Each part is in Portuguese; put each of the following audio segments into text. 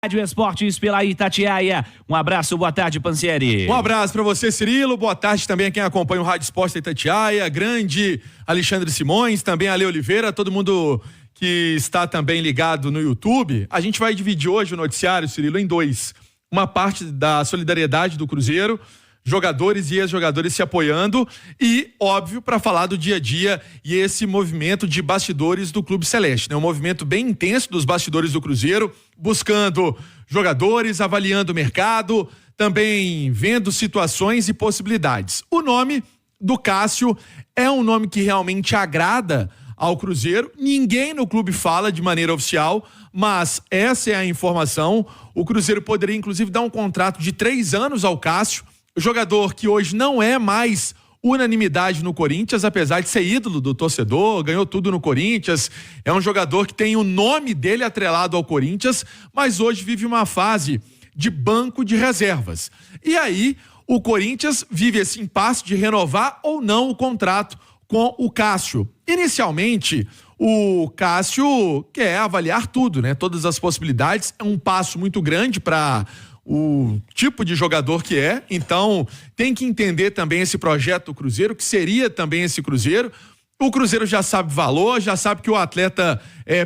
Rádio Esportes pela Itatiaia. Um abraço, boa tarde, Pansieri. Um abraço para você, Cirilo. Boa tarde também a quem acompanha o Rádio Esportes da Itatiaia. Grande Alexandre Simões, também Ale Oliveira, todo mundo que está também ligado no YouTube. A gente vai dividir hoje o noticiário, Cirilo, em dois. Uma parte da solidariedade do Cruzeiro, jogadores e ex-jogadores se apoiando e, óbvio, para falar do dia a dia e esse movimento de bastidores do Clube Celeste, né? Um movimento bem intenso dos bastidores do Cruzeiro, buscando jogadores, avaliando o mercado, também vendo situações e possibilidades. O nome do Cássio é um nome que realmente agrada ao Cruzeiro. Ninguém no clube fala de maneira oficial, mas essa é a informação. O Cruzeiro poderia, inclusive, dar um contrato de 3 anos ao Cássio, jogador que hoje não é mais unanimidade no Corinthians, apesar de ser ídolo do torcedor, ganhou tudo no Corinthians, é um jogador que tem o nome dele atrelado ao Corinthians, mas hoje vive uma fase de banco de reservas. E aí, o Corinthians vive esse impasse de renovar ou não o contrato com o Cássio. Inicialmente, o Cássio quer avaliar tudo, né? Todas as possibilidades, é um passo muito grande para o tipo de jogador que é, então tem que entender também esse projeto do Cruzeiro, que seria também esse Cruzeiro. O Cruzeiro já sabe valor, já sabe que o atleta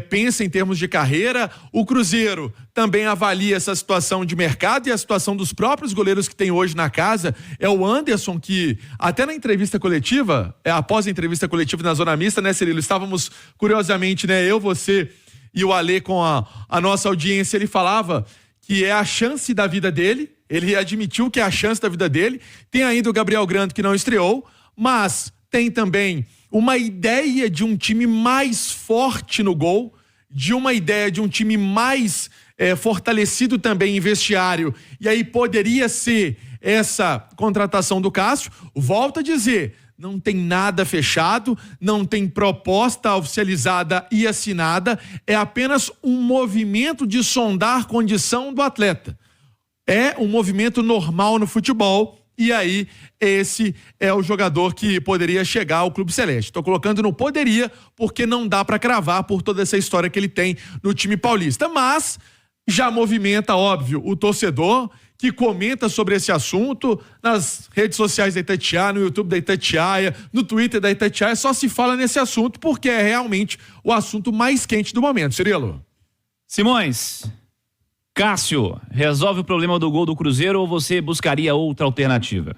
pensa em termos de carreira. O Cruzeiro também avalia essa situação de mercado e a situação dos próprios goleiros que tem hoje na casa. É o Anderson que, até na entrevista coletiva, após a entrevista coletiva na Zona Mista, né, Cirilo? Estávamos, curiosamente, né, eu, você e o Alê com a nossa audiência, ele falava que é a chance da vida dele, ele admitiu que é a chance da vida dele. Tem ainda o Gabriel Grando que não estreou, mas tem também uma ideia de um time mais forte no gol, de uma ideia de um time mais fortalecido também em vestiário, e aí poderia ser essa contratação do Cássio. Volto a dizer, não tem nada fechado, não tem proposta oficializada e assinada, é apenas um movimento de sondar condição do atleta. É um movimento normal no futebol, e aí esse é o jogador que poderia chegar ao Clube Celeste. Estou colocando no poderia, porque não dá para cravar por toda essa história que ele tem no time paulista, mas já movimenta, óbvio, o torcedor que comenta sobre esse assunto nas redes sociais da Itatiaia, no YouTube da Itatiaia, no Twitter da Itatiaia. Só se fala nesse assunto porque é realmente o assunto mais quente do momento, Cirilo. Simões, Cássio, resolve o problema do gol do Cruzeiro ou você buscaria outra alternativa?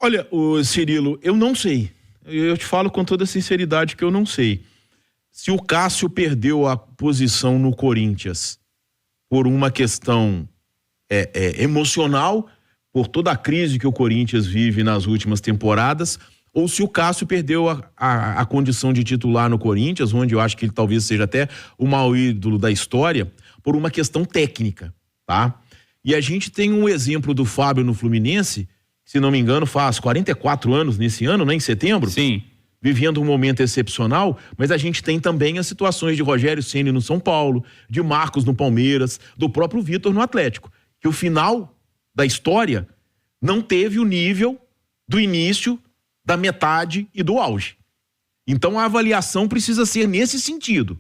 Olha, Cirilo, eu não sei. Eu te falo com toda sinceridade que eu não sei. Se o Cássio perdeu a posição no Corinthians por uma questão emocional, por toda a crise que o Corinthians vive nas últimas temporadas, ou se o Cássio perdeu a condição de titular no Corinthians, onde eu acho que ele talvez seja até o maior ídolo da história, por uma questão técnica, tá? E a gente tem um exemplo do Fábio no Fluminense, se não me engano faz 44 anos nesse ano, né, em setembro? Sim. Vivendo um momento excepcional, mas a gente tem também as situações de Rogério Ceni no São Paulo, de Marcos no Palmeiras, do próprio Vitor no Atlético, que o final da história não teve o nível do início, da metade e do auge. Então a avaliação precisa ser nesse sentido.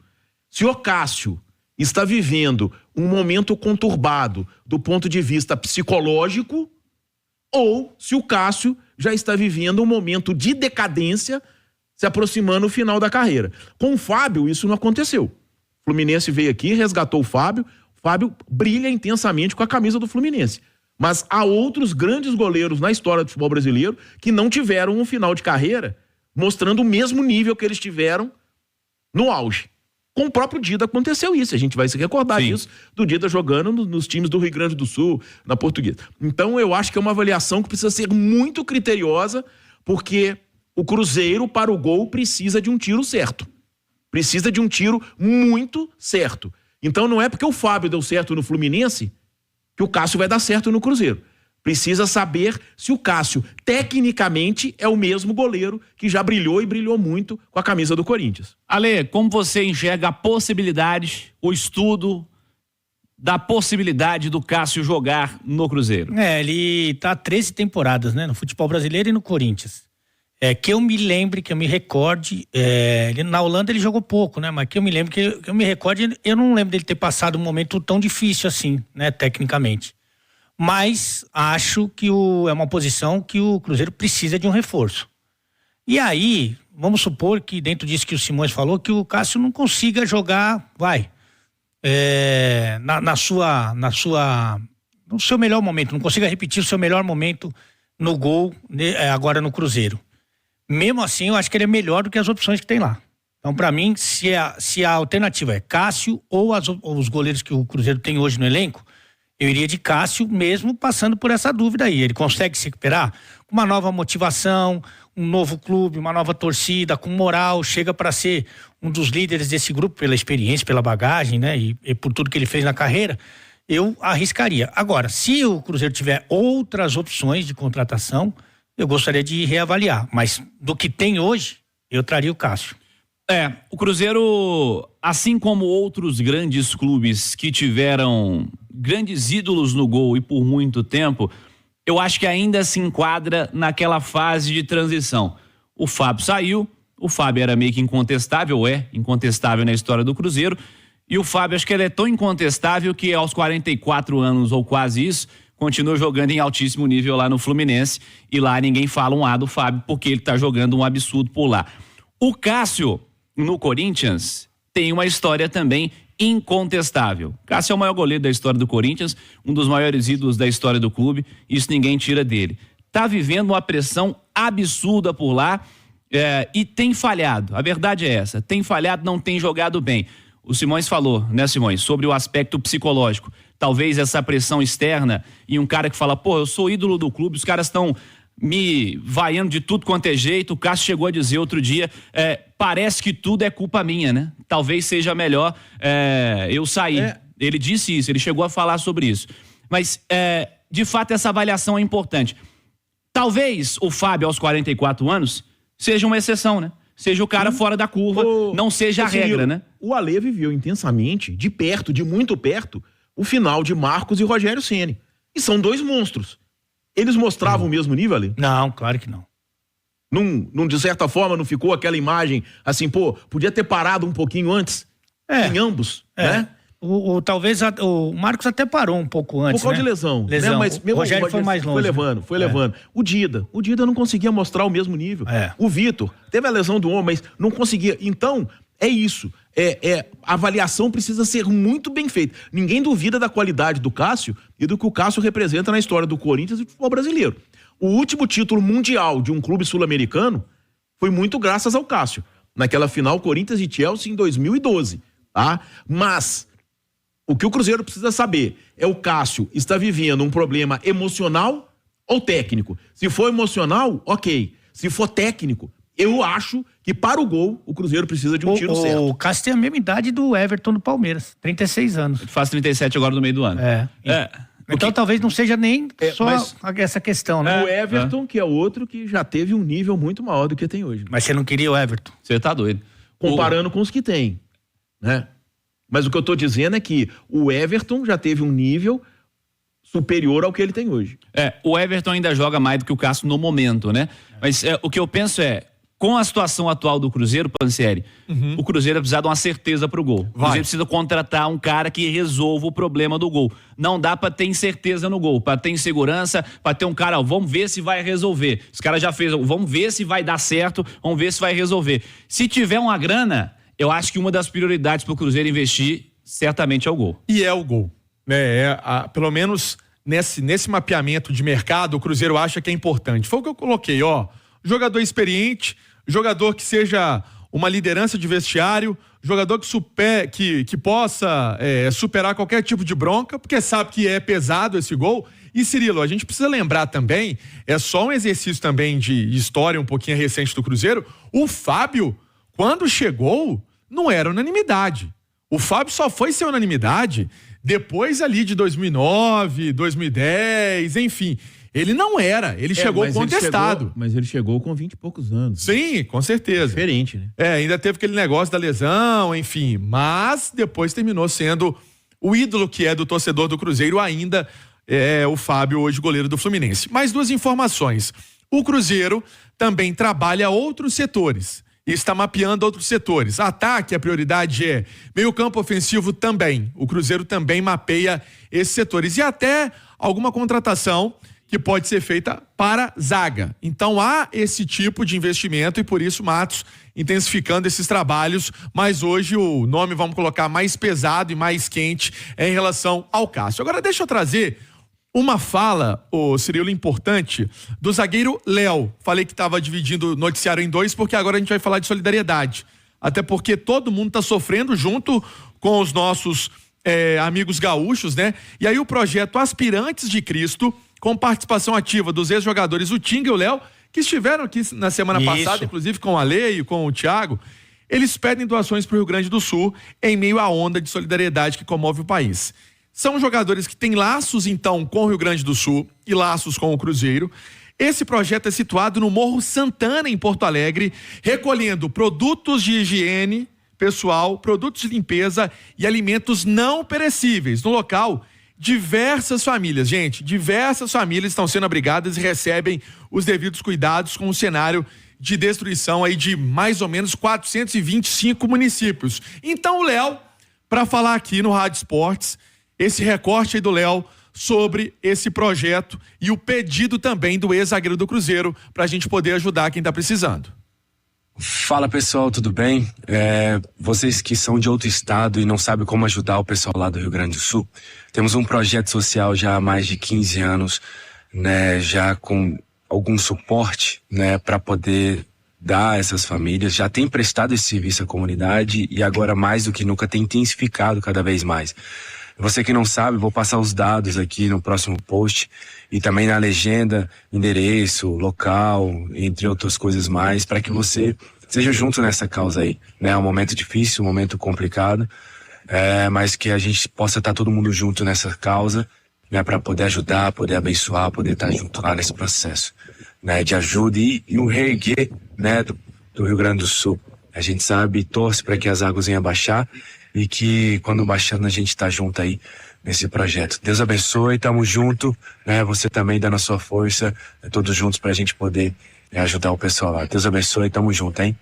Se o Cássio está vivendo um momento conturbado do ponto de vista psicológico, ou se o Cássio já está vivendo um momento de decadência, se aproximando do final da carreira. Com o Fábio, isso não aconteceu. O Fluminense veio aqui, resgatou o Fábio brilha intensamente com a camisa do Fluminense. Mas há outros grandes goleiros na história do futebol brasileiro que não tiveram um final de carreira mostrando o mesmo nível que eles tiveram no auge. Com o próprio Dida aconteceu isso, a gente vai se recordar disso, do Dida jogando nos times do Rio Grande do Sul, na Portuguesa. Então eu acho que é uma avaliação que precisa ser muito criteriosa, porque o Cruzeiro para o gol precisa de um tiro certo. Precisa de um tiro muito certo. Então não é porque o Fábio deu certo no Fluminense que o Cássio vai dar certo no Cruzeiro. Precisa saber se o Cássio, tecnicamente, é o mesmo goleiro que já brilhou e brilhou muito com a camisa do Corinthians. Ale, como você enxerga a possibilidade, o estudo da possibilidade do Cássio jogar no Cruzeiro? Ele tá há 13 temporadas, né, no futebol brasileiro e no Corinthians. Que eu me lembre, que eu me recorde, na Holanda ele jogou pouco, né? Mas que eu me lembre, que eu me recorde, eu não lembro dele ter passado um momento tão difícil assim, né? Tecnicamente. Mas acho que é uma posição que o Cruzeiro precisa de um reforço. E aí, vamos supor que dentro disso que o Simões falou, que o Cássio não consiga jogar, no seu melhor momento, não consiga repetir o seu melhor momento no gol, agora no Cruzeiro. Mesmo assim, eu acho que ele é melhor do que as opções que tem lá. Então, para mim, se a alternativa é Cássio ou os goleiros que o Cruzeiro tem hoje no elenco, eu iria de Cássio, mesmo passando por essa dúvida aí. Ele consegue se recuperar com uma nova motivação, um novo clube, uma nova torcida, com moral, chega para ser um dos líderes desse grupo pela experiência, pela bagagem, né? E por tudo que ele fez na carreira, eu arriscaria. Agora, se o Cruzeiro tiver outras opções de contratação, eu gostaria de reavaliar. Mas do que tem hoje, eu traria o Cássio. O Cruzeiro, assim como outros grandes clubes que tiveram grandes ídolos no gol e por muito tempo, eu acho que ainda se enquadra naquela fase de transição. O Fábio saiu, o Fábio era meio que incontestável, incontestável na história do Cruzeiro, e o Fábio, acho que ele é tão incontestável que aos 44 anos ou quase isso, continua jogando em altíssimo nível lá no Fluminense, e lá ninguém fala um A do Fábio, porque ele tá jogando um absurdo por lá. O Cássio, no Corinthians, tem uma história também incontestável. Cássio é o maior goleiro da história do Corinthians, um dos maiores ídolos da história do clube, isso ninguém tira dele. Tá vivendo uma pressão absurda por lá, e tem falhado. A verdade é essa, tem falhado, não tem jogado bem. O Simões falou, né, Simões, sobre o aspecto psicológico. Talvez essa pressão externa e um cara que fala, eu sou ídolo do clube, os caras estão me vaiando de tudo quanto é jeito. O Cássio chegou a dizer outro dia, parece que tudo é culpa minha, né? Talvez seja melhor eu sair. Ele disse isso, ele chegou a falar sobre isso. Mas, de fato, essa avaliação é importante. Talvez o Fábio, aos 44 anos, seja uma exceção, né? Seja o cara fora da curva, não seja a regra, né? O Alê viveu intensamente, de perto, de muito perto, o final de Marcos e Rogério Ceni. E são dois monstros. Eles mostravam o mesmo nível, Alê? Não, claro que não. De certa forma, não ficou aquela imagem assim, podia ter parado um pouquinho antes? Em ambos, né? Talvez o Marcos até parou um pouco antes, por causa de lesão. Né? Mas o Rogério foi mais longe. Foi levando. O Dida não conseguia mostrar o mesmo nível. O Vitor teve a lesão do ombro, mas não conseguia. Então, é isso. A avaliação precisa ser muito bem feita. Ninguém duvida da qualidade do Cássio e do que o Cássio representa na história do Corinthians e do futebol brasileiro. O último título mundial de um clube sul-americano foi muito graças ao Cássio. Naquela final, Corinthians e Chelsea em 2012. Tá? Mas o que o Cruzeiro precisa saber é o Cássio está vivendo um problema emocional ou técnico. Se for emocional, ok. Se for técnico, eu acho que para o gol o Cruzeiro precisa de um tiro certo. O Cássio tem a mesma idade do Everton do Palmeiras, 36 anos. Ele faz 37 agora no meio do ano. Então talvez não seja nem só essa questão, né? O Everton, que é outro que já teve um nível muito maior do que tem hoje. Mas você não queria o Everton? Você tá doido. Comparando com os que tem, né? Mas o que eu tô dizendo é que o Everton já teve um nível superior ao que ele tem hoje. O Everton ainda joga mais do que o Cássio no momento, né? Mas o que eu penso com a situação atual do Cruzeiro, Pansieri, o Cruzeiro vai precisar de uma certeza pro gol. O Cruzeiro precisa contratar um cara que resolva o problema do gol. Não dá pra ter incerteza no gol, pra ter insegurança, pra ter um cara, vamos ver se vai resolver. Os caras já fez, vamos ver se vai dar certo, vamos ver se vai resolver. Se tiver uma grana, eu acho que uma das prioridades pro Cruzeiro investir certamente é o gol. E é o gol. Pelo menos nesse mapeamento de mercado, o Cruzeiro acha que é importante. Foi o que eu coloquei, jogador experiente, jogador que seja uma liderança de vestiário, jogador que possa superar qualquer tipo de bronca, porque sabe que é pesado esse gol. E, Cirilo, a gente precisa lembrar também, é só um exercício também de história um pouquinho recente do Cruzeiro, o Fábio, quando chegou, não era unanimidade. O Fábio só foi ser unanimidade depois ali de 2009, 2010, enfim. Ele não era, ele chegou contestado. Mas ele chegou com 20 e poucos anos. Sim, com certeza. Diferente, né? Ainda teve aquele negócio da lesão, enfim. Mas depois terminou sendo o ídolo que é do torcedor do Cruzeiro ainda, o Fábio, hoje goleiro do Fluminense. Mais duas informações. O Cruzeiro também trabalha outros setores e está mapeando outros setores. Ataque, a prioridade é meio-campo ofensivo também. O Cruzeiro também mapeia esses setores e até alguma contratação que pode ser feita para zaga. Então há esse tipo de investimento e por isso Matos intensificando esses trabalhos, mas hoje o nome, vamos colocar, mais pesado e mais quente é em relação ao Cássio. Agora deixa eu trazer uma fala, Cirilo, importante, do zagueiro Léo. Falei que estava dividindo o noticiário em dois, porque agora a gente vai falar de solidariedade. Até porque todo mundo está sofrendo junto com os nossos amigos gaúchos, né? E aí o projeto Aspirantes de Cristo, com participação ativa dos ex-jogadores, o Tinga e o Léo, que estiveram aqui na semana passada, inclusive com a Lei e com o Thiago, eles pedem doações para o Rio Grande do Sul em meio à onda de solidariedade que comove o país. São jogadores que têm laços, então, com o Rio Grande do Sul e laços com o Cruzeiro. Esse projeto é situado no Morro Santana, em Porto Alegre, recolhendo produtos de higiene pessoal, produtos de limpeza e alimentos não perecíveis. No local, diversas famílias estão sendo abrigadas e recebem os devidos cuidados com um cenário de destruição aí de mais ou menos 425 municípios. Então o Léo, para falar aqui no Rádio Esportes, esse recorte aí do Léo sobre esse projeto e o pedido também do ex-zagueiro do Cruzeiro para a gente poder ajudar quem está precisando. Fala pessoal, tudo bem? Vocês que são de outro estado e não sabem como ajudar o pessoal lá do Rio Grande do Sul, temos um projeto social já há mais de 15 anos, né, já com algum suporte, né, para poder dar a essas famílias, já tem prestado esse serviço à comunidade e agora mais do que nunca tem intensificado cada vez mais. Você que não sabe, vou passar os dados aqui no próximo post e também na legenda, endereço, local, entre outras coisas mais, para que você seja junto nessa causa aí, né? É um momento difícil, um momento complicado, mas que a gente possa estar todo mundo junto nessa causa, né? Para poder ajudar, poder abençoar, poder estar junto lá nesse processo, né? De ajuda e um reerguer, né? Do Rio Grande do Sul. A gente sabe e torce para que as águas venham baixar e que quando baixando a gente tá junto aí nesse projeto. Deus abençoe, tamo junto, né? Você também dando a sua força, todos juntos pra gente poder ajudar o pessoal lá. Deus abençoe, tamo junto, hein?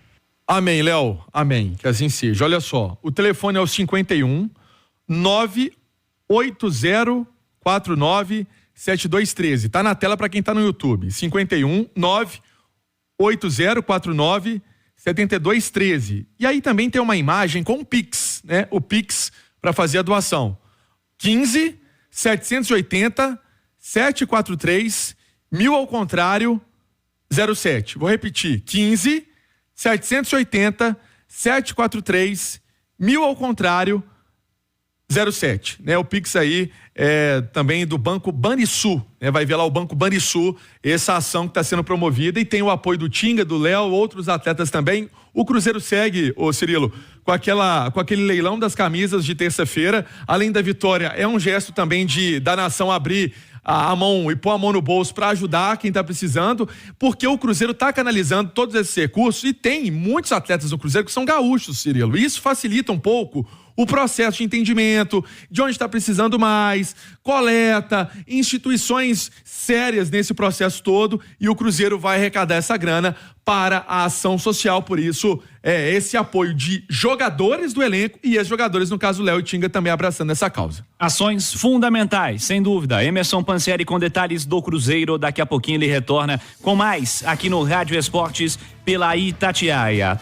Amém, Léo, amém, que assim seja. Olha só, o telefone é o 51 98049 7213. Tá na tela para quem tá no YouTube. 51 98049 7213. E aí também tem uma imagem com o Pix, né? O Pix para fazer a doação. 15 780 743 1000 ao contrário 07. Vou repetir. 15 780 743 1000 ao contrário 07, né? O Pix aí também do Banco Banrisul, né? Vai ver lá o Banco Banrisul, essa ação que está sendo promovida e tem o apoio do Tinga, do Léo, outros atletas também. O Cruzeiro segue, Cirilo, com aquele leilão das camisas de terça-feira. Além da vitória, é um gesto também da nação abrir a mão e pôr a mão no bolso para ajudar quem está precisando, porque o Cruzeiro está canalizando todos esses recursos e tem muitos atletas do Cruzeiro que são gaúchos, Cirilo. E isso facilita um pouco o processo de entendimento, de onde está precisando mais, coleta, instituições sérias nesse processo todo, e o Cruzeiro vai arrecadar essa grana para a ação social. Por isso, esse apoio de jogadores do elenco e ex-jogadores, no caso Léo e Tinga, também abraçando essa causa. Ações fundamentais, sem dúvida. Emerson Pansieri com detalhes do Cruzeiro. Daqui a pouquinho ele retorna com mais aqui no Rádio Esportes pela Itatiaia.